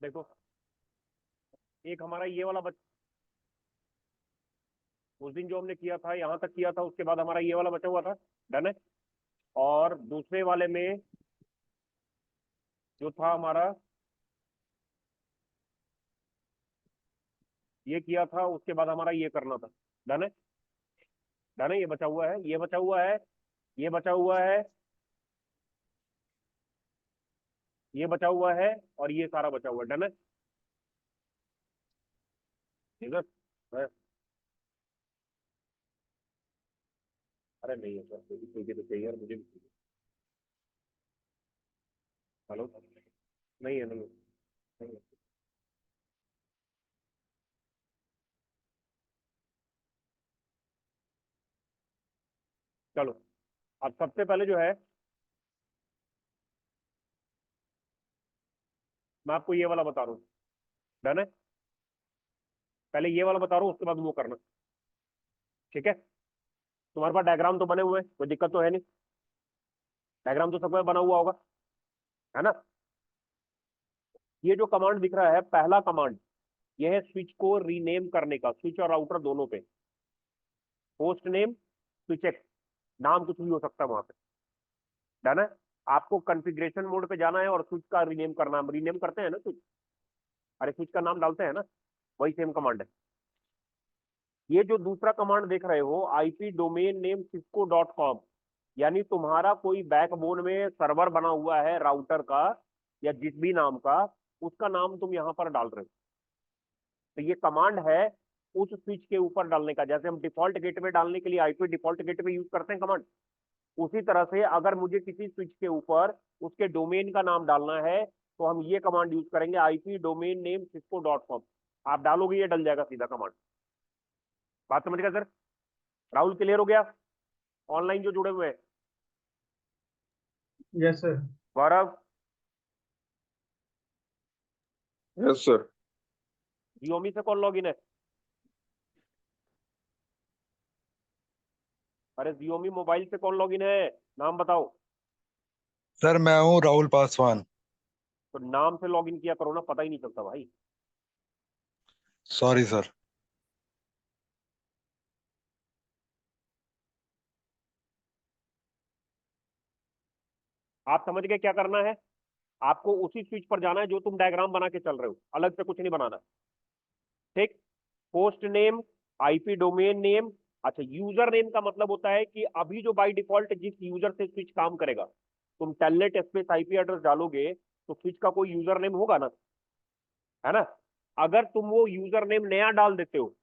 देखो, एक हमारा ये वाला उस दिन जो हमने किया था यहाँ तक किया था, उसके बाद हमारा ये वाला बचा हुआ था। डन है। और दूसरे वाले में जो था हमारा, ये किया था, उसके बाद हमारा ये करना था। डन है। डन है। ये बचा हुआ है, ये बचा हुआ है, ये बचा हुआ है, ये बचा हुआ है, और ये सारा बचा हुआ है। डन है। ठीक है। अरे नहीं है सर, कोई तो चाहिए यार, मुझे भी चाहिए। हेलो। नहीं है, नहीं है, नहीं है। चलो, अब सबसे पहले जो है, मैं आपको ये वाला बता रहा हूँ। डन है। पहले ये वाला बता रहा हूँ, उसके बाद वो करना। ठीक है। तुम्हारे पास डायग्राम तो बने हुए हैं, कोई दिक्कत तो है नहीं। डायग्राम तो सबका बना हुआ होगा, है ना। ये जो कमांड दिख रहा है, पहला कमांड, ये है स्विच को रीनेम करने का, स्विच और राउटर दोनों पे। होस्ट नेम, स्विच एक्स, नाम कुछ भी हो सकता है वहां पे। डन है। आपको कॉन्फ़िगरेशन मोड पे जाना है और स्विच का रीनेम करना है। रीनेम करते हैं ना स्विच, अरे स्विच का नाम डालते हैं ना, वही सेम कमांड है। ये जो दूसरा कमांड देख रहे हो, IP domain name Cisco dot com, यानी तुम्हारा कोई बैकबोन में सर्वर बना हुआ है राउटर का या जिस भी नाम का, उसका नाम तुम यहां पर डाल रहे हो। तो ये कमांड है उस स्विच के ऊपर डालने का। जैसे हम डिफॉल्ट गेटवे डालने के लिए आईपी डिफॉल्ट गेटवे यूज करते हैं कमांड, उसी तरह से अगर मुझे किसी स्विच के ऊपर उसके डोमेन का नाम डालना है, तो हम ये कमांड यूज करेंगे, IP domain name Cisco dot com. आप डालोगे, ये डल जाएगा सीधा कमांड। बात समझ गए सर? राहुल, क्लियर हो गया? ऑनलाइन जो जुड़े हुए हैं। Yes sir. Gaurav, yes sir. Xiaomi से कौन लॉगिन है? अरे जियोमी मोबाइल से कौन लॉगिन है, नाम बताओ। सर मैं हूँ राहुल पासवान। तो नाम से लॉगिन किया करो ना, पता ही नहीं चलता भाई। Sorry sir. आप समझ गए क्या करना है? आपको उसी स्विच पर जाना है जो तुम डायग्राम बना के चल रहे हो, अलग से कुछ नहीं बनाना। ठीक। Host name, IP domain name. अच्छा, यूजर नेम का मतलब होता है कि अभी जो बाय डिफॉल्ट जिस यूजर से स्विच काम करेगा, तुम टेलनेट स्पेस आईपी एड्रेस डालोगे तो स्विच का कोई यूजर नेम होगा ना, है ना। अगर तुम वो यूजर नेम नया डाल देते हो,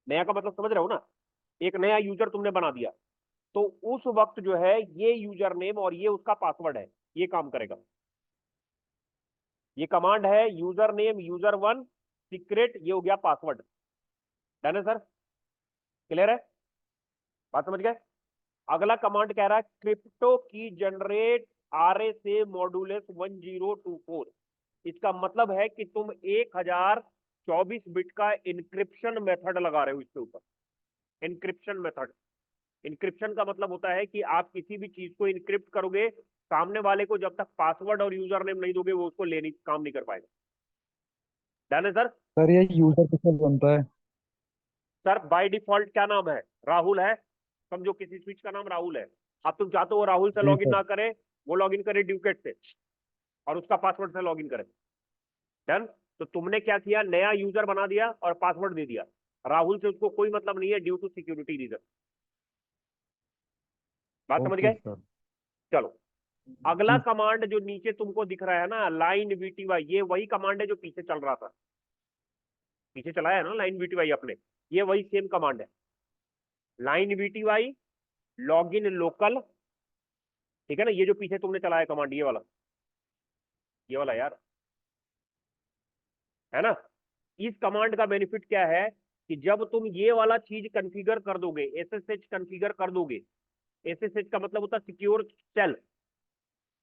नया का मतलब समझ रहे हो ना, एक नया यूजर तुमने बना दिया, तो उस वक्त जो है ये यूजर नेम और ये उसका पासवर्ड है, ये काम करेगा। ये कमांड है user name user one secret, ये हो गया पासवर्ड। डन है सर? क्लियर है? बात समझ गए? अगला कमांड कह रहा है क्रिप्टो की जनरेट RSA मॉडुलस 1024। इसका मतलब है कि तुम 1024 बिट का इंक्रिप्शन मेथड लगा रहे हो इसके ऊपर। इंक्रिप्शन मेथड, इंक्रिप्शन का मतलब होता है कि आप किसी भी चीज को इंक्रिप्ट करोगे, सामने वाले को जब तक पासवर्ड और यूजर नेम नहीं दोगे, वो उसको लेने काम नहीं कर पाएगा। डन है सर? सर ये यूजर कैसे बनता है? सर बाय डिफॉल्ट क्या नाम है? राहुल है। समझो किसी स्विच का नाम राहुल है। अब तुम चाहते हो राहुल से जी लॉगिन सर। ना करे, वो लॉगिन करे ड्यूकेट से और उसका पासवर्ड से लॉगिन करे। डन। तो तुमने क्या किया, नया यूजर बना दिया और पासवर्ड दे दिया। राहुल से उसको कोई मतलब नहीं है ड्यू टू सिक्योरिटी रीजन। बात समझ ओके गए? सर। चलो, अगला जी। कमांड जो नीचे तुमको दिख रहा है ना, लाइन VTY, ये वही कमांड है जो पीछे चल रहा था। पीछे चलाया है ना लाइन VTY अपने, ये वही सेम कमांड है। लाइन VTY लॉगिन लोकल, ठीक है ना। ये जो पीछे तुमने चलाया कमांड, ये वाला, ये वाला यार, है ना। इस कमांड का बेनिफिट क्या है कि जब तुम ये वाला चीज कंफिगर कर दोगे, SSH कंफिगर कर दोगे, SSH का मतलब होता है सिक्योर शेल।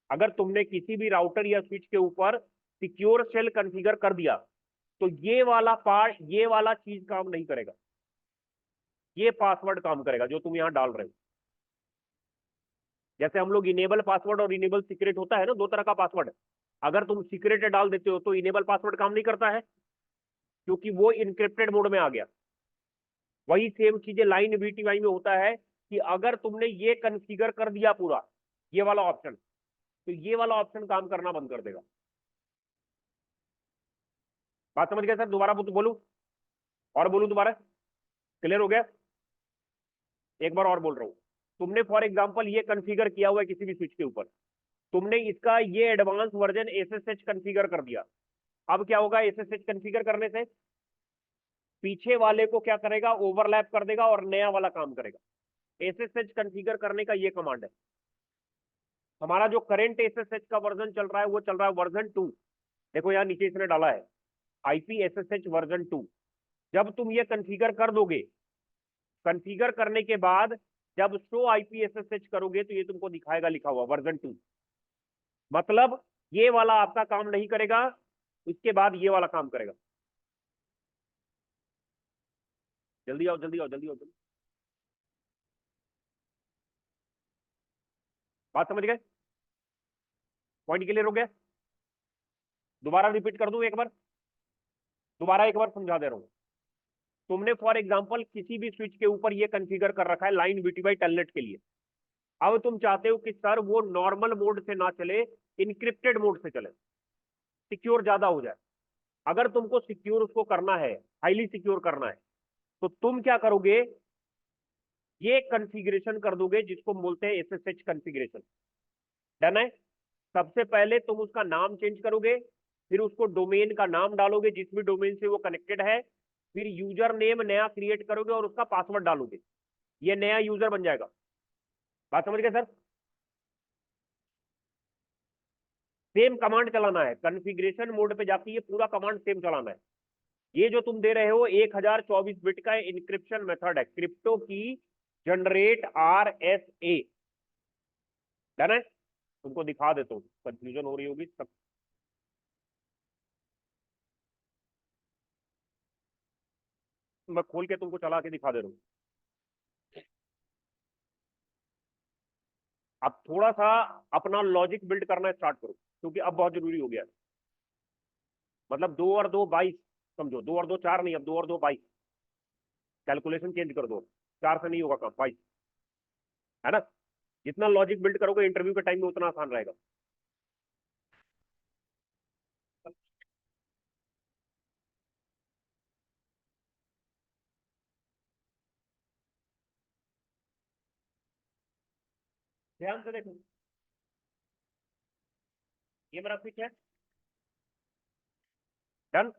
अगर तुमने किसी भी राउटर या स्विच के ऊपर सिक्योर शेल कंफिगर कर दिया, तो ये वाला पार्ट, ये वाला चीज काम नहीं करेगा, ये पासवर्ड काम करेगा जो तुम यहां डाल रहे हो। जैसे हम लोग इनेबल पासवर्ड और इनेबल सीक्रेट होता है ना, दो तरह का पासवर्ड, अगर तुम सीक्रेट डाल देते हो तो इनेबल पासवर्ड काम नहीं करता है, क्योंकि वो इनक्रिप्टेड मोड में आ गया। वही सेम चीजें लाइन वीटीवाई में होता है कि अगर तुमने ये कॉन्फ़िगर कर दिया पूरा, ये वाला ऑप्शन, तो ये वाला ऑप्शन काम करना बंद कर देगा। बात समझ गए सर? दोबारा बोलूं और बोलूं दोबारा? क्लियर हो गया? एक बार और बोल रहा हूं। तुमने फॉर एग्जांपल ये कॉन्फ़िगर किया हुआ है किसी भी स्विच के ऊपर, तुमने इसका ये एडवांस वर्जन एसएसएच कॉन्फ़िगर कर दिया। अब क्या होगा? एसएसएच कॉन्फ़िगर करने से पीछे वाले को क्या करेगा? ओवरलैप कर देगा और नया वाला काम करेगा। एसएसएच कॉन्फ़िगर करने का ये कमांड है। हमारा जो करंट एसएसएच का वर्जन चल रहा है वो चल रहा है वर्जन 2। देखो यहाँ नीचे इसने डाला है आईपी एसएसएच वर्जन 2। जब तुम ये कॉन्फ़िगर कर दोगे, कॉन्फ़िगर करने के बाद जब शो आईपी एसएसएच करोगे तो ये तुमको दिखाएगा लिखा हुआ वर्जन 2। मतलब ये वाला आपका काम नहीं करेगा, इसके बाद ये वाला काम करेगा। जल्दी आओ जल्दी आओ जल्दी आओ जल्दी। बात समझ गए? पॉइंट क्लियर हो गया? दोबारा रिपीट कर दूं एक बार? दोबारा एक बार समझा दे रहा हूं। तुमने फॉर एग्जांपल किसी भी स्विच के ऊपर ये कॉन्फ़िगर कर रखा है लाइन वीटीवाई टेलनेट के लिए। अब तुम चाहते हो कि सर वो नॉर्मल मोड से ना चले, इंक्रिप्टेड मोड से चले, सिक्योर ज्यादा हो जाए। अगर तुमको सिक्योर उसको करना है, हाईली सिक्योर करना है, तो तुम क्या करोगे? ये कॉन्फ़िगरेशन कर दोगे जिसको बोलते हैं एसएसएच कॉन्फ़िगरेशन। डन है? सबसे पहले तुम उसका नाम चेंज करोगे, फिर उसको डोमेन का नाम डालोगे जिस भी डोमेन से वो कनेक्टेड है, फिर यूजर नेम नया क्रिएट करोगे और उसका पासवर्ड डालोगे, ये नया यूजर बन जाएगा। बात समझ गए सर? सेम कमांड चलाना है, कॉन्फ़िगरेशन मोड पे जाके ये पूरा कमांड सेम चलाना है। ये जो तुम दे रहे हो 1024 बिट का इंक्रिप्शन मेथड है, क्रिप्टो की जनरेट RSA। डन है? तुमको दिखा देता हूँ, कंफ्यूजन हो रही होगी सब। मैं खोल के तुमको चला के दिखा दे रहा हूँ। अब थोड़ा सा अपना लॉजिक बिल्ड करना स्टार्ट करो, क्योंकि अब बहुत जरूरी हो गया है। मतलब 2 और 2 22, समझो 2 और 2 4 नहीं, अब 2 और 2 22। कैलकुलेशन चेंज कर दो, 4 से नहीं होगा काम, 22। है ना? जितना लॉजिक बिल्ड करोगे इंटरव्यू के टाइम में उतना आसान रहेगा। ध्यान से देखो, ये मेरा स्विच है। डन?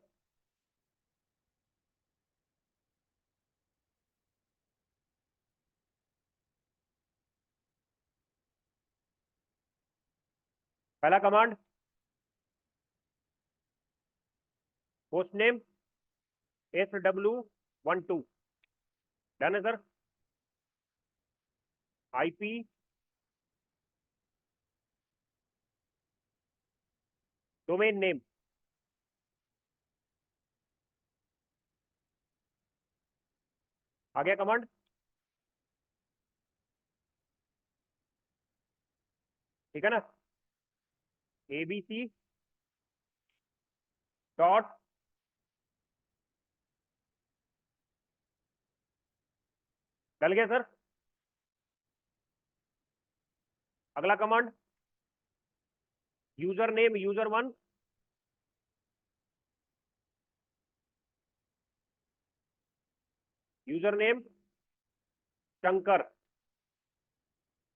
पहला command host name SW12। Done है सर? IP डोमेन नेम, आ गया कमांड? ठीक है ना? ABC डॉट डल गया सर? अगला command user name user1, user name Shankar,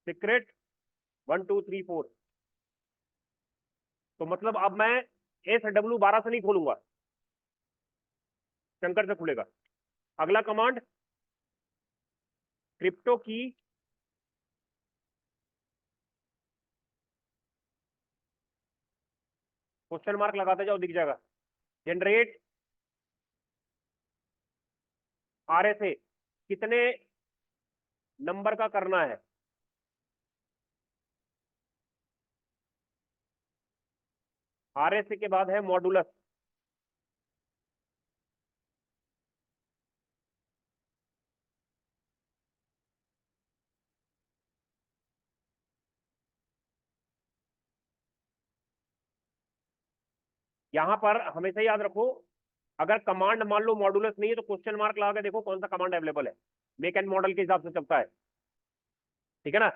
secret 1234। तो मतलब अब मैं SW12 से नहीं खोलूंगा, शंकर से खुलेगा। अगला कमांड क्रिप्टो की क्वेश्चन मार्क लगाते जाओ, दिख जाएगा, जनरेट RSA। कितने नंबर का करना है? RSA के बाद है मॉडुलस। यहां पर हमेशा याद रखो, अगर कमांड मान लो मॉडुलस नहीं है तो क्वेश्चन मार्क लगा के देखो कौन सा कमांड अवेलेबल है, मेक एंड मॉडल के हिसाब से चलता है, ठीक है ना।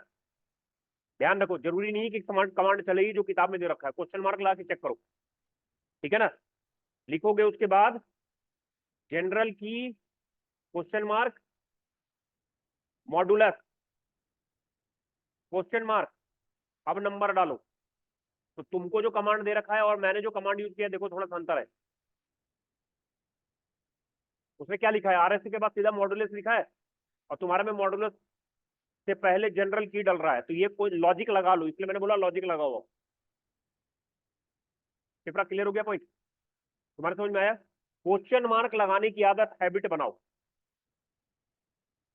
ध्यान रखो, जरूरी नहीं कि कमांड कमांड चलेगी जो किताब में दे रखा है, क्वेश्चन मार्क लगा के चेक करो, ठीक है ना। लिखोगे उसके बाद जनरल की question mark modulus question mark, अब नंबर डालो। तो तुमको जो कमांड दे रखा है और मैंने जो कमांड यूज किया देखो थोड़ा सा अंतर है। उसमें क्या लिखा है, आरएससी के बाद सीधा मॉडुलस लिखा है, और तुम्हारे में मॉडुलस से पहले जनरल की डल रहा है, तो ये कोई लॉजिक लगा लो, इसलिए मैंने बोला लॉजिक लगाओ। पेपर क्लियर हो गया पॉइंट, तुम्हारे समझ में आया। क्वेश्चन मार्क लगाने की आदत हैबिट बनाओ।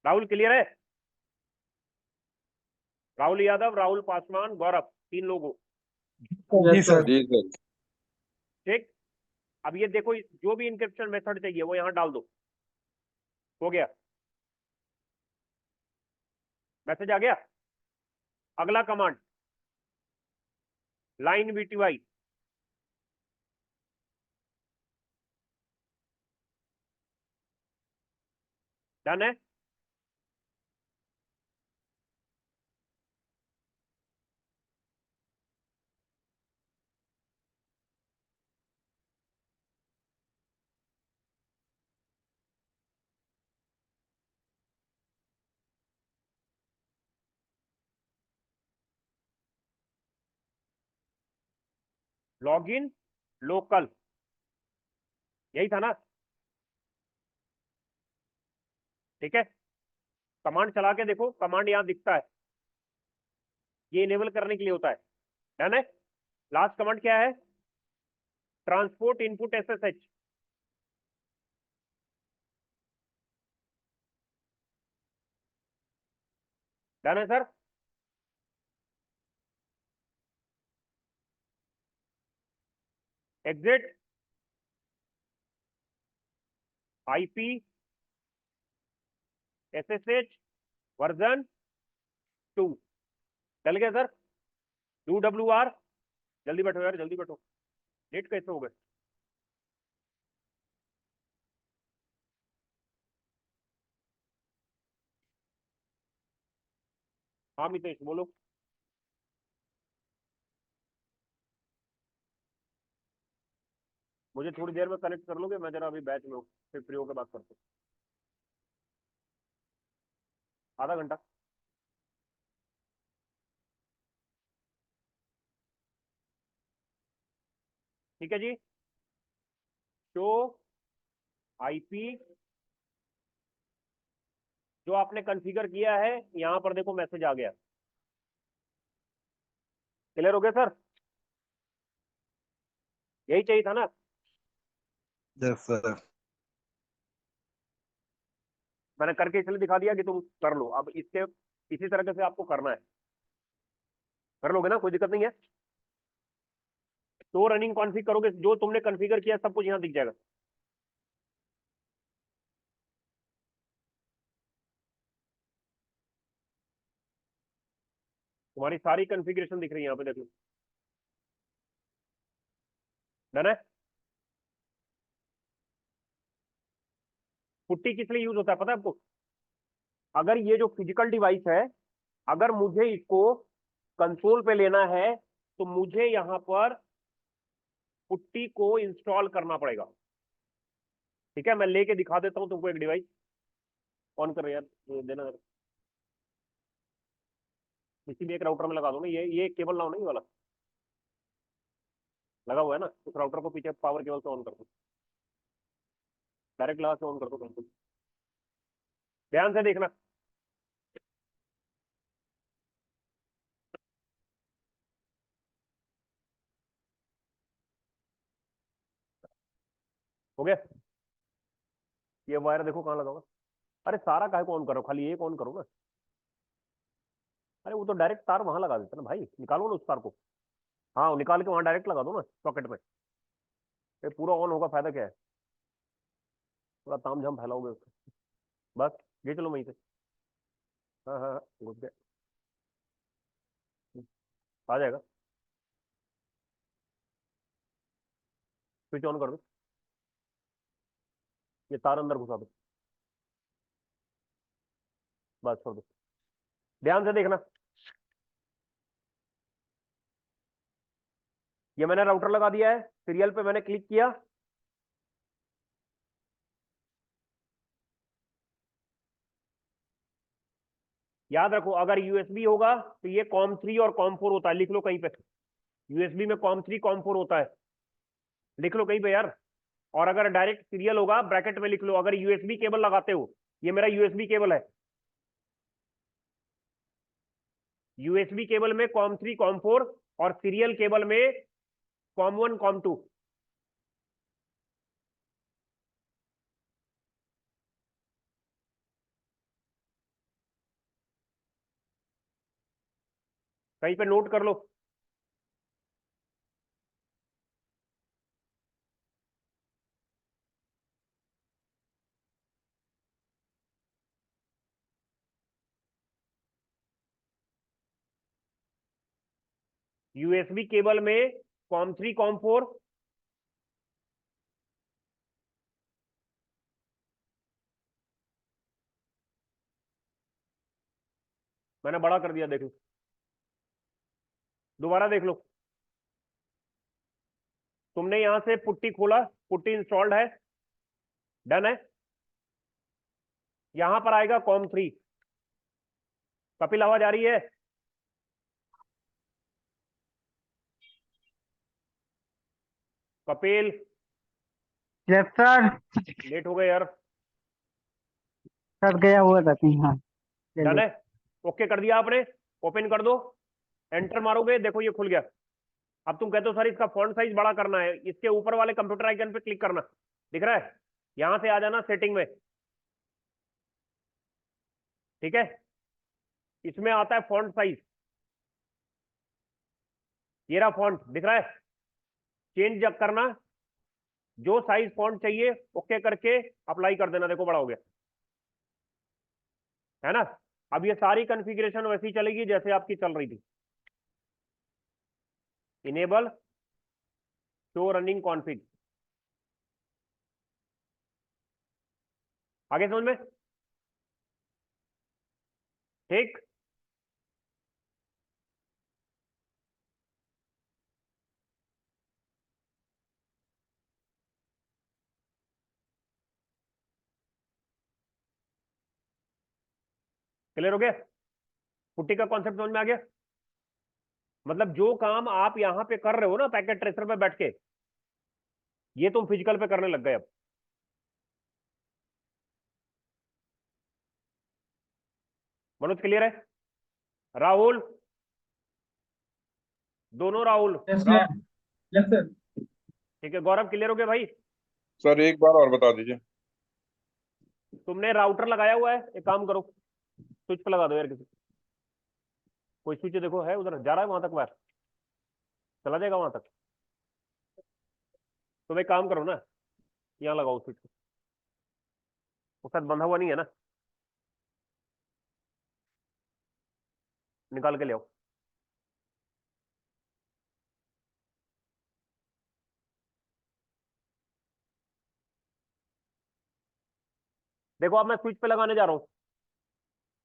राहुल क्लियर है? राहुल यादव, राहुल पासवान, गौरव, 3 लोगों, जी Yes, sir. सर। जी सर। ठीक। अब ये देखो, जो भी इंक्रिप्शन मेथड चाहिए वो यहां डाल दो। हो गया, मैसेज आ गया। अगला कमांड लाइन बीटीवाई, डन है। लॉगिन लोकल, यही था ना, ठीक है। कमांड चला के देखो, कमांड यहां दिखता है, ये इनेबल करने के लिए होता है, डन है। लास्ट कमांड क्या है, ट्रांसपोर्ट इनपुट एसएसएच, डन है sir. Exit IP SSH version 2, चल गया सर। डू डब्ल्यू आर, जल्दी बैठो यार, जल्दी बैठो, लेट कैसे हो गए। हाँ मितेश बोलो। मुझे थोड़ी देर में कनेक्ट कर लोगे, मैं जरा अभी बैच में हूँ, फिर फ्री होकर बात करते हैं, आधा घंटा। ठीक है जी। शो आईपी जो आपने कॉन्फ़िगर किया है, यहां पर देखो मैसेज आ गया। क्लियर हो गया सर, यही चाहिए था ना। Yes sir. मैंने करके इसलिए दिखा दिया कि तुम कर लो, अब इसके इसी तरीके से आपको करना है, कर लोगे ना, कोई दिक्कत नहीं है। तो रनिंग कॉन्फ़िग करोगे, जो तुमने कॉन्फ़िगर किया सब कुछ यहां दिख जाएगा। तुम्हारी सारी कॉन्फ़िगरेशन दिख रही है यहाँ पे, देख लो, डन है। पुट्टी किस लिए यूज होता है पता है आपको? अगर ये जो फिजिकल डिवाइस है, अगर मुझे इसको कंसोल पे लेना है तो मुझे यहां पर पुट्टी को इंस्टॉल करना पड़ेगा, ठीक है। मैं लेके दिखा देता हूं तुमको एक डिवाइस, ऑन कर यार, ये देना जरा। किसी भी एक राउटर में लगा दो ना, ये केबल लाओ, नहीं वाला लगा हुआ है ना, उस राउटर को पीछे पावर केबल से ऑन कर दो, डायरेक्ट लगा के ऑन कर दो बिल्कुल, ध्यान से देखना। हो गया, ये वायर देखो कहाँ लगा हुआ। अरे सारा काहे को ऑन करो, खाली एक ऑन करो ना। अरे वो तो डायरेक्ट तार वहां लगा देते ना भाई, निकालो ना उस तार को। हाँ वो निकाल के वहां डायरेक्ट लगा दो ना सॉकेट में, ये पूरा ऑन होगा, फायदा क्या है, पूरा ताम झाम फैलाओगे उसका। बस ये चलो वहीं से, हाँ हाँ हाँ, घुस गए, आ जाएगा। स्विच ऑन कर दो, ये तार अंदर घुसा दो, बस छोड़ दो। ध्यान से देखना, ये मैंने राउटर लगा दिया है, सीरियल पे मैंने क्लिक किया, याद रखो अगर यूएसबी होगा तो ये कॉम 3 और कॉम 4 होता है, लिख लो कहीं पे, यूएसबी में कॉम 3 कॉम 4 होता है, लिख लो कहीं पे यार। और अगर डायरेक्ट सीरियल होगा ब्रैकेट में लिख लो, अगर यूएसबी केबल लगाते हो, ये मेरा यूएसबी केबल है, यूएसबी केबल में कॉम 3 कॉम 4 और सीरियल केबल में कॉम 1 कॉम 2। कहीं पे नोट कर लो। यूएसबी केबल में कॉम 3 कॉम 4, मैंने बड़ा कर दिया, देख लो, दोबारा देख लो। तुमने यहां से पुट्टी खोला, पुट्टी इंस्टॉल्ड है, डन है, यहां पर आएगा कॉम 3। कपिल आवाज आ रही है? Kapil, yes sir. लेट हो गए यार। सर गया हुआ था कहीं। हाँ डन है, ओके कर दिया आपने, ओपन कर दो, एंटर मारोगे, देखो ये खुल गया। अब तुम कहते हो सर इसका फॉन्ट साइज बड़ा करना है, इसके ऊपर वाले कंप्यूटर आइकन पे क्लिक करना, दिख रहा है, यहां से आ जाना सेटिंग में, ठीक है, इसमें आता है फॉन्ट साइज, ये रहा फॉन्ट, दिख रहा है, चेंज करना, जो साइज फॉन्ट चाहिए ओके करके अप्लाई कर देना, देखो बड़ा हो गया, है ना। अब ये सारी कॉन्फ़िगरेशन वैसी चलेगी जैसे आपकी चल रही थी। इनेबल शो रनिंग कॉन्फ़िग, आगे समझ में? ठीक, क्लियर हो गया? पुट्टी का कॉन्सेप्ट समझ में आ गया? मतलब जो काम आप यहां पे कर रहे हो ना पैकेट ट्रेसर पे बैठ के, ये तुम फिजिकल पे करने लग गए अब। मनोज क्लियर है? राहुल, दोनों राहुल, यस सर। ठीक है, गौरव क्लियर हो गया भाई? सर एक बार और बता दीजिए। तुमने राउटर लगाया हुआ है, एक काम करो, स्विच पे लगा दो यार, किसी कोई स्विच देखो है उधर, जा रहा है वहां तक वायर, चला जाएगा वहां तक। तुम एक काम करो ना, यहाँ लगाओ स्विच, वो शायद बंधा हुआ नहीं है ना, निकाल के ले आओ। देखो अब मैं स्विच पे लगाने जा रहा हूँ,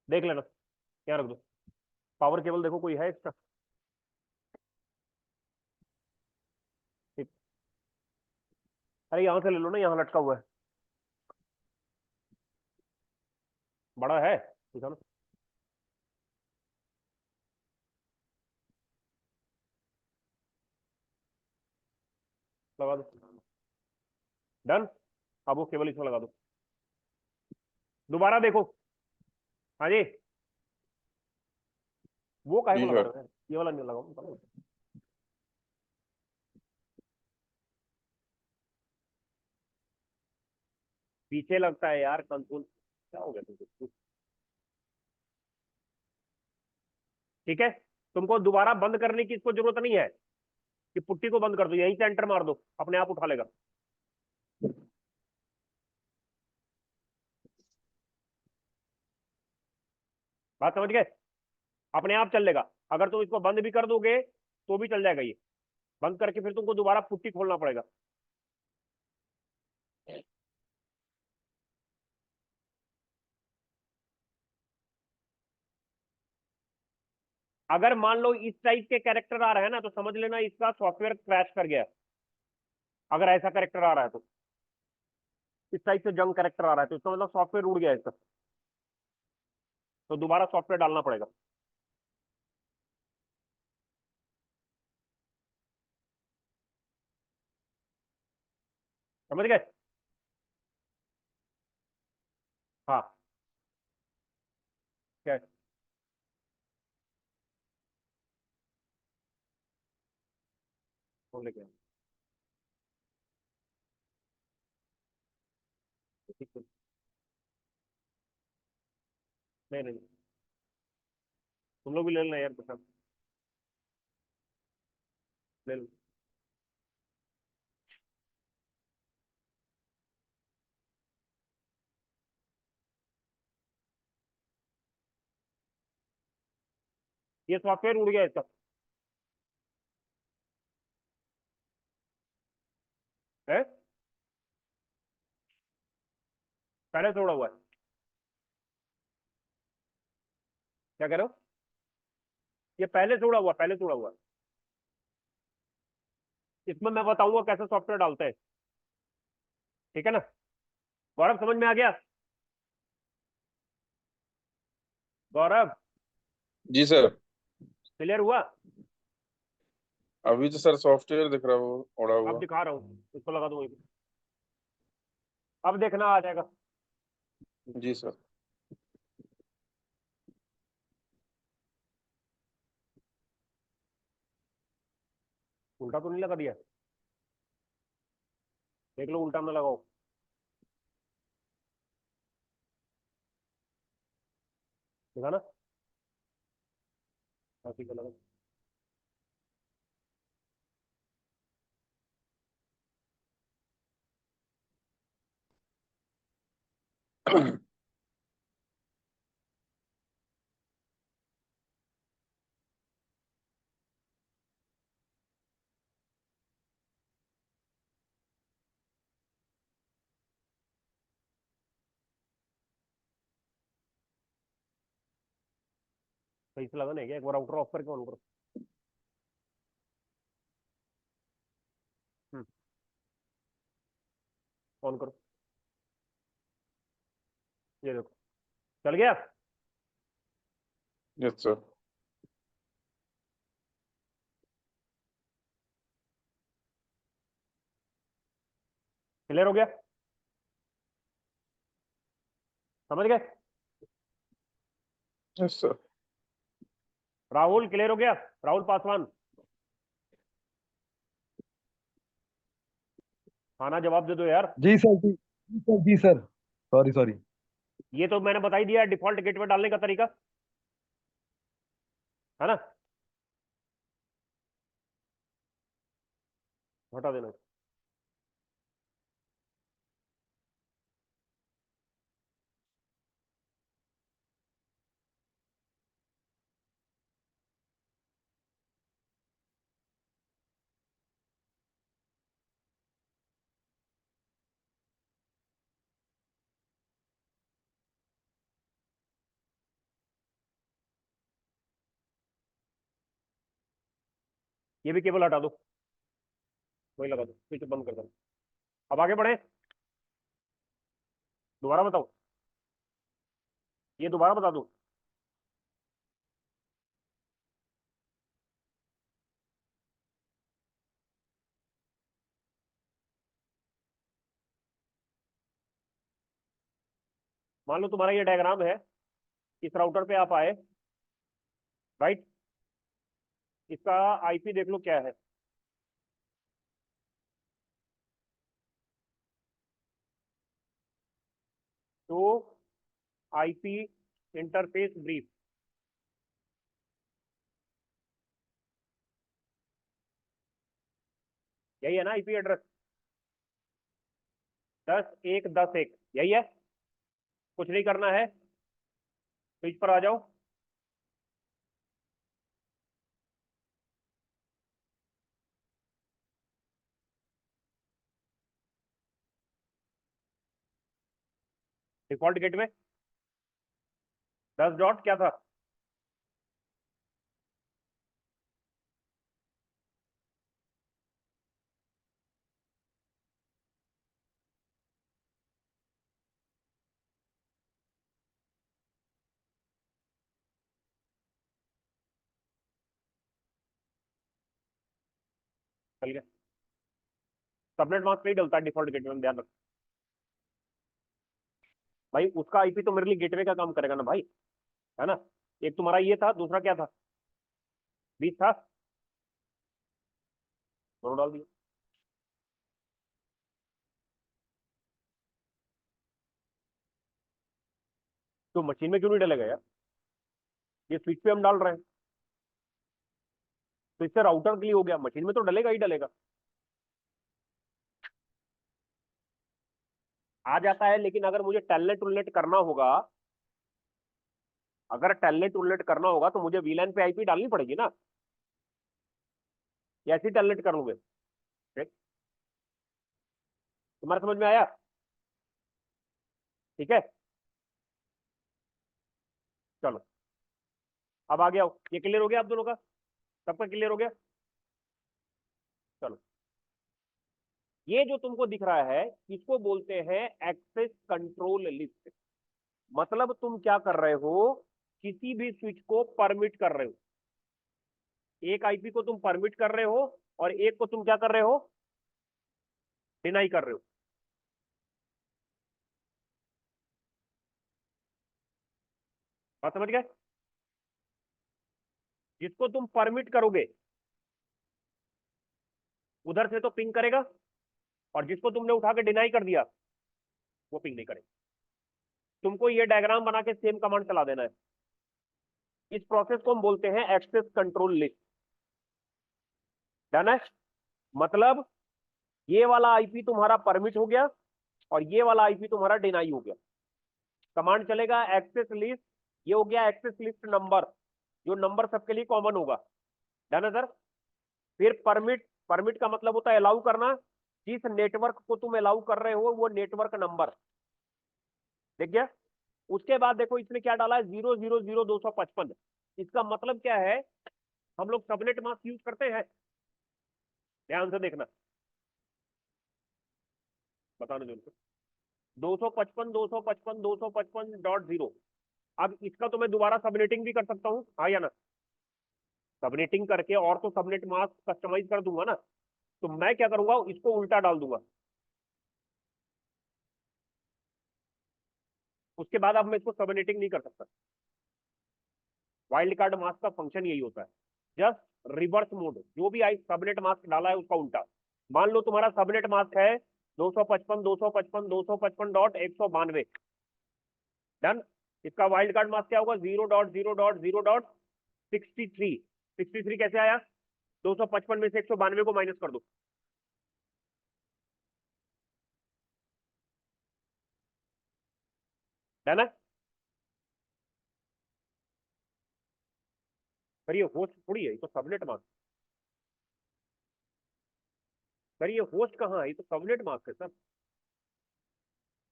देख लेना, यहाँ रख दो, पावर केबल देखो कोई है एक्स्ट्रा? ठीक, अरे यहाँ से ले लो ना, यहाँ लटका हुआ है, बड़ा है, ठीक है ना। लगा दो, डन। अब वो केबल इसमें लगा दो, दोबारा देखो, हाँ जी, वो काहे को जी लगा सर। रहे हो, ये वाला नहीं लगाओ। पीछे लगता है यार कंसोल, क्या हो गया तुमको? ठीक है, तुमको दोबारा बंद करने की इसको जरूरत नहीं है, कि पुट्टी को बंद कर दो, यहीं से एंटर मार दो, अपने आप उठा लेगा। बात समझ गए? अपने आप चल लेगा, अगर तुम इसको बंद भी कर दोगे तो भी चल जाएगा ये, बंद करके फिर तुमको दोबारा पुट्टी खोलना पड़ेगा। अगर मान लो इस टाइप के कैरेक्टर आ रहे हैं ना, तो समझ लेना इसका सॉफ्टवेयर क्रैश कर गया है। अगर ऐसा कैरेक्टर आ रहा है तो, इस टाइप से जंग कैरेक्टर आ रहा है, तो इसका मतलब सॉफ्टवेयर उड़ गया है इसका, तो दोबारा सॉफ्टवेयर डालना पड़ेगा। समझ गए? हाँ, क्या है? फोन लेके आओ। ठीक है। नहीं नहीं, तुम लोग भी ले लेना यार प्रशांत, ले लो। ये सॉफ्टवेयर उड़ गया इसका। है, पहले से उड़ा हुआ है। क्या कह रहे हो? ये पहले से उड़ा हुआ, पहले से उड़ा हुआ है। इसमें मैं बताऊंगा कैसे सॉफ्टवेयर डालते हैं। ठीक है ना? गौरव समझ में आ गया? गौरव, जी सर। क्लियर हुआ? अभी तो सर सॉफ्टवेयर दिख रहा है वो उड़ा अब हुआ। दिखा रहा हूँ, इसको लगा दो वहीं पे। अब देखना आ जाएगा। जी सर। उल्टा तो नहीं लगा दिया? देख लो उल्टा ना लगाओ। देखा ना? हाँ, ठीक है, लगा। सही से लगा नहीं क्या? एक बार राउटर ऑफ करके ऑन करो। ऑन करो। ये देखो, चल गया। Yes sir. क्लियर हो गया? समझ गए? Yes sir. राहुल क्लियर हो गया? राहुल पासवान, हाँ ना, जवाब दे दो यार। जी सर, जी सर, जी सर। Sorry sorry. ये तो मैंने बता ही दिया, डिफॉल्ट गेटवे डालने का तरीका, है ना? हटा देना। ये भी केबल हटा दो, वही लगा दो, स्विच बंद कर दो। अब आगे बढ़े, दोबारा बताओ, ये दोबारा बता दो। मान लो तुम्हारा ये डायग्राम है, इस राउटर पे आप आए, राइट? इसका आईपी देख लो क्या है। तो आईपी इंटरफेस ब्रीफ, यही है ना आईपी एड्रेस? 10.1.10.1 यही है। कुछ नहीं करना है, स्विच पर आ जाओ। डिफॉल्ट गेटवे 10 डॉट क्या था? चल गया। सबनेट मास्क नहीं डलता डिफॉल्ट गेटवे में, ध्यान रख भाई। उसका आईपी तो मेरे लिए गेटवे का काम करेगा ना भाई, है ना। एक तुम्हारा ये था, दूसरा क्या था, 20 था, दोनों डाल दिया। तो मशीन में क्यों नहीं डलेगा यार, ये स्विच पे हम डाल रहे हैं, तो इससे राउटर के लिए हो गया, मशीन में तो डलेगा ही डलेगा। आ जाता है, लेकिन अगर मुझे टेलनेट उलनेट करना होगा, अगर टेलनेट उलनेट करना होगा तो मुझे वीलैन पे आईपी डालनी पड़ेगी ना, या ऐसी टेलनेट कर लूंगे। ठीक, तुम्हारे समझ में आया? ठीक है, चलो अब आ गया हो। ये क्लियर हो गया आप दोनों का, सबका क्लियर हो गया? चलो, ये जो तुमको दिख रहा है इसको बोलते हैं एक्सेस कंट्रोल लिस्ट। मतलब तुम क्या कर रहे हो, किसी भी स्विच को परमिट कर रहे हो। एक आईपी को तुम परमिट कर रहे हो और एक को तुम क्या कर रहे हो, डिनाई कर रहे हो। बात समझ गए? जिसको तुम परमिट करोगे उधर से तो पिंग करेगा, और जिसको तुमने उठा के डिनाई कर दिया वो पिंग नहीं करेगा। तुमको ये डायग्राम बना के सेम कमांड चला देना है। इस प्रोसेस को हम बोलते हैं एक्सेस कंट्रोल लिस्ट। डन है? मतलब ये वाला आईपी तुम्हारा परमिट हो गया और ये वाला आईपी तुम्हारा डिनाई हो गया। कमांड चलेगा एक्सेस लिस्ट, ये हो गया एक्सेस लिस्ट नंबर, जो नंबर सबके लिए कॉमन होगा। डन है सर? फिर परमिट, परमिट का मतलब होता है अलाउ करना। जिस नेटवर्क को तुम अलाउ कर रहे हो वो नेटवर्क नंबर, देख गया? उसके बाद देखो इसने क्या डाला है, 0000255। इसका मतलब क्या है, हम लोग सबनेट मास्क यूज करते हैं, ध्यान से देखना, बताना जो 255 अब इसका तो मैं दोबारा सबनेटिंग भी कर सकता हूँ, हाँ या ना? सबनेटिंग करके और तो सबनेट मास्क कस्टमाइज कर दूंगा ना, तो मैं क्या करूंगा, इसको उल्टा डाल दूंगा। उसके बाद अब मैं इसको सबनेटिंग नहीं कर सकता। वाइल्ड कार्ड मास्क का फंक्शन यही होता है, जस्ट रिवर्स मोड। जो भी आई सबनेट मास्क डाला है उसका उल्टा। मान लो तुम्हारा सबनेट मास्क है 255.255.192। डन। इसका वाइल्ड कार्ड मास्क क्या होगा, 0.0.0.63। 63 कैसे आया, 255 में से 192 को माइनस कर दो। डन है? पर ये होस्ट थोड़ी है, ये तो सबनेट मास्क। पर ये होस्ट कहाँ है, ये तो सबनेट मास्क है सर।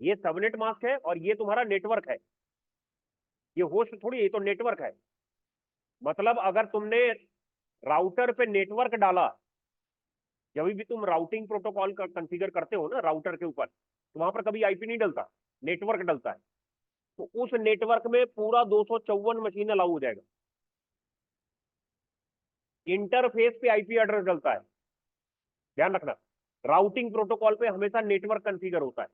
ये सबनेट मास्क है और ये तुम्हारा नेटवर्क है, ये होस्ट थोड़ी है, ये तो नेटवर्क है। मतलब अगर तुमने राउटर पे नेटवर्क डाला, जब भी तुम राउटिंग प्रोटोकॉल का कॉन्फ़िगर करते हो ना राउटर के ऊपर, तो वहां पर कभी आईपी नहीं डलता, नेटवर्क डलता है। तो उस नेटवर्क में पूरा 254 मशीन अलाउ हो जाएगा। इंटरफेस पे आईपी एड्रेस डलता है, ध्यान रखना। राउटिंग प्रोटोकॉल पे हमेशा नेटवर्क कॉन्फ़िगर होता है।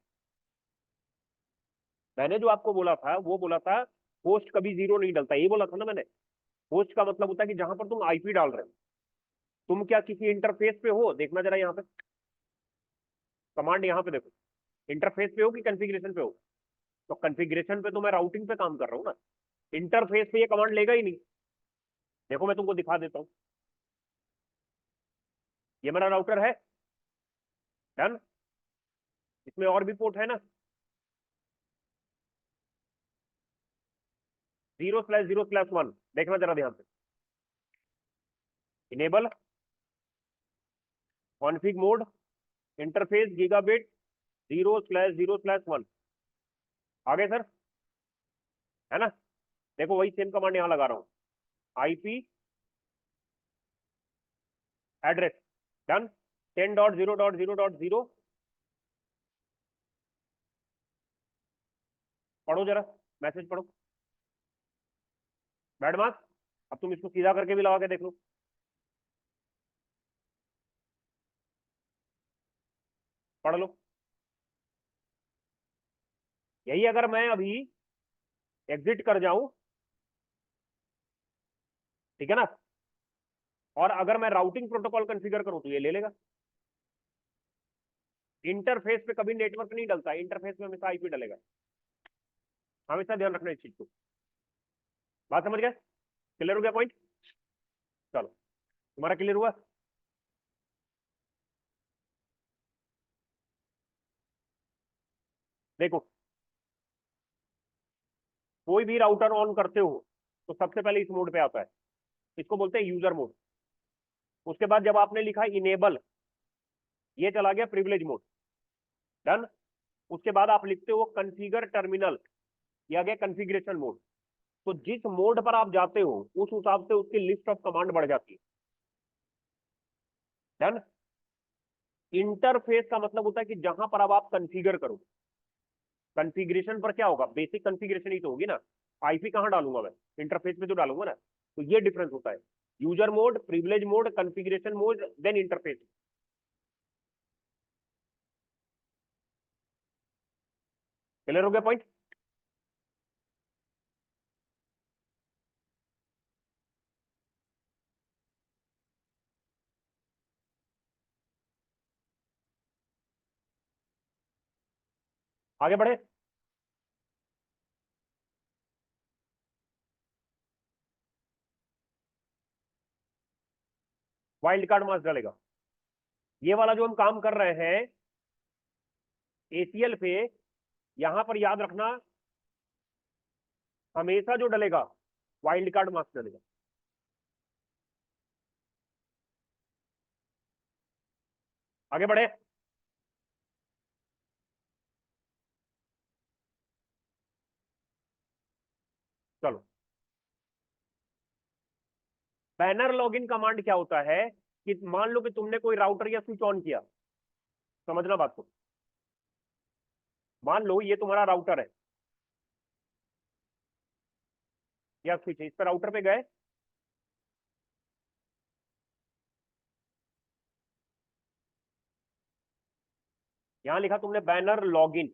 मैंने जो आपको बोला था वो बोला था होस्ट कभी जीरो नहीं डलता, ये बोला था ना मैंने। होस्ट का मतलब होता है कि जहां पर तुम आईपी डाल रहे हो, तुम क्या किसी इंटरफेस पे हो, देखना जरा यहाँ पे कमांड, यहाँ पे देखो, इंटरफेस पे हो कि कॉन्फ़िगरेशन पे हो? तो कॉन्फ़िगरेशन पे तो मैं राउटिंग पे काम कर रहा हूँ ना, इंटरफेस पे ये कमांड लेगा ही नहीं। देखो मैं तुमको दिखा देता हूँ, ये मेरा राउटर है। डन। इसमें और भी पोर्ट है ना, 0/0/1, देखना जरा ध्यान से। Enable config mode interface gigabit 0/0/1, आगे सर, है ना? देखो वही सेम कमांड यहां लगा रहा हूं, आईपी एड्रेस। डन। 10.0.0.0, पढ़ो जरा, मैसेज पढ़ो। बैड मार्क्स, अब तुम इसको सीधा करके भी लगा के देख लो। यही अगर मैं अभी एग्जिट कर जाऊं, ठीक है ना, और अगर मैं राउटिंग प्रोटोकॉल कॉन्फ़िगर करूं तो ये ले लेगा। इंटरफेस पे कभी नेटवर्क नहीं डलता, इंटरफेस में हमेशा आईपी डलेगा, हमेशा ध्यान रखना इस चीज को। बात समझ गए? क्लियर हो गया पॉइंट? चलो, तुम्हारा क्लियर हुआ? देखो, कोई भी राउटर ऑन करते हो तो सबसे पहले इस मोड पे आता है, इसको बोलते हैं यूजर मोड। उसके बाद जब आपने लिखा इनेबल, ये चला गया प्रिविलेज मोड, डन। उसके बाद आप लिखते हो कॉन्फ़िगर टर्मिनल, ये आ गया कॉन्फ़िगरेशन मोड। तो जिस मोड पर आप जाते हो उस हिसाब से उसकी लिस्ट ऑफ कमांड बढ़ जाती है, डन। इंटरफेस का मतलब होता है कि जहां पर अब आप कॉन्फ़िगर करो। कॉन्फ़िगरेशन पर क्या होगा, बेसिक कॉन्फ़िगरेशन ही तो होगी ना, आईपी कहां डालूंगा मैं, इंटरफेस पे तो डालूंगा ना। तो ये डिफरेंस होता है, user mode, privilege mode, configuration mode, then interface. Clear हो गया पॉइंट? आगे बढ़े। वाइल्ड कार्ड मास्क डालेगा, ये वाला जो हम काम कर रहे हैं एसीएल पे, यहां पर याद रखना हमेशा जो डलेगा वाइल्ड कार्ड मास्क डलेगा। आगे बढ़े। चलो, बैनर लॉगिन कमांड क्या होता है कि मान लो कि तुमने कोई राउटर या स्विच ऑन किया, समझना बात को। मान लो ये तुम्हारा राउटर है या स्विच है, इस पर राउटर पे गए, यहां लिखा तुमने बैनर लॉगिन,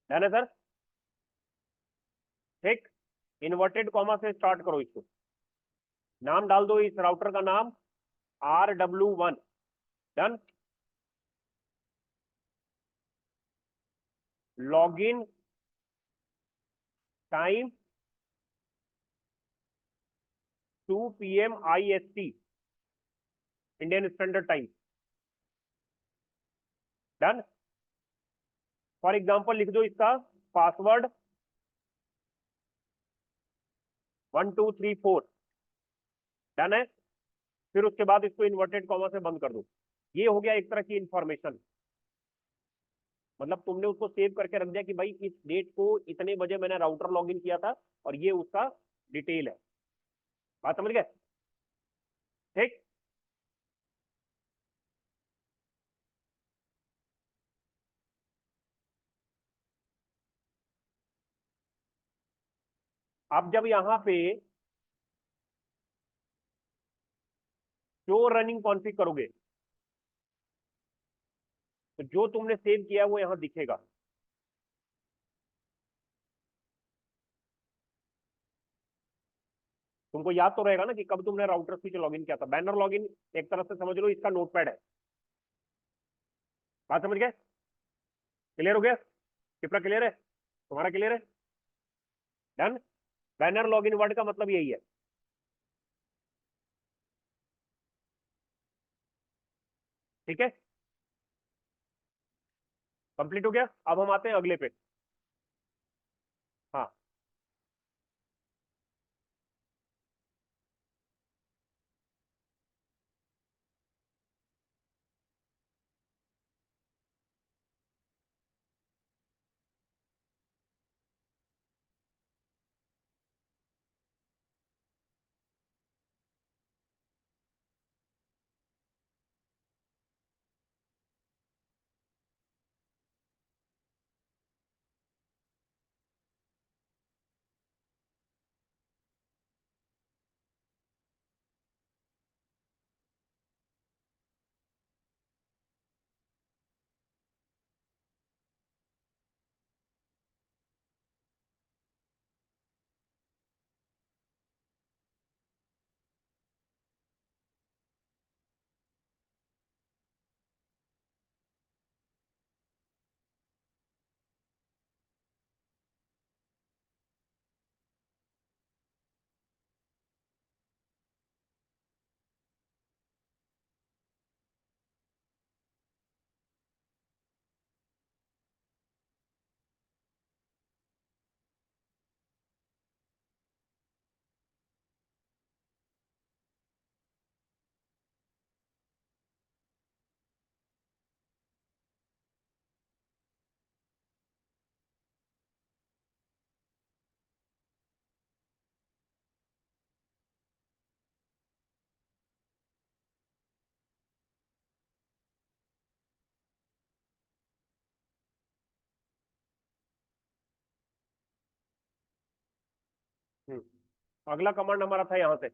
है ना सर? ठीक, इन्वर्टेड कॉमा से स्टार्ट करो इसको, नाम डाल दो इस राउटर का नाम RW1, done. Login time 2 PM IST, Indian standard time, done. For example लिख दो इसका पासवर्ड 1234, डन है। फिर उसके बाद इसको इन्वर्टेड कॉमा से बंद कर दो। ये हो गया एक तरह की इंफॉर्मेशन, मतलब तुमने उसको सेव करके रख दिया कि भाई इस डेट को इतने बजे मैंने राउटर लॉगिन किया था और ये उसका डिटेल है। बात समझ गए? ठीक। अब जब यहां पे शो रनिंग कॉन्फ़िग करोगे तो जो तुमने सेव किया है वो यहां दिखेगा। तुमको याद तो रहेगा ना कि कब तुमने राउटर स्विच लॉगिन किया था। बैनर लॉगिन एक तरह से समझ लो इसका नोटपैड है। बात समझ गए? क्लियर हो गया? कितना क्लियर है? तुम्हारा क्लियर है? डन। बैनर लॉगिन वर्ड का मतलब यही है। ठीक है, कंप्लीट हो गया। अब हम आते हैं अगले पे। हाँ, अगला कमांड हमारा था यहाँ से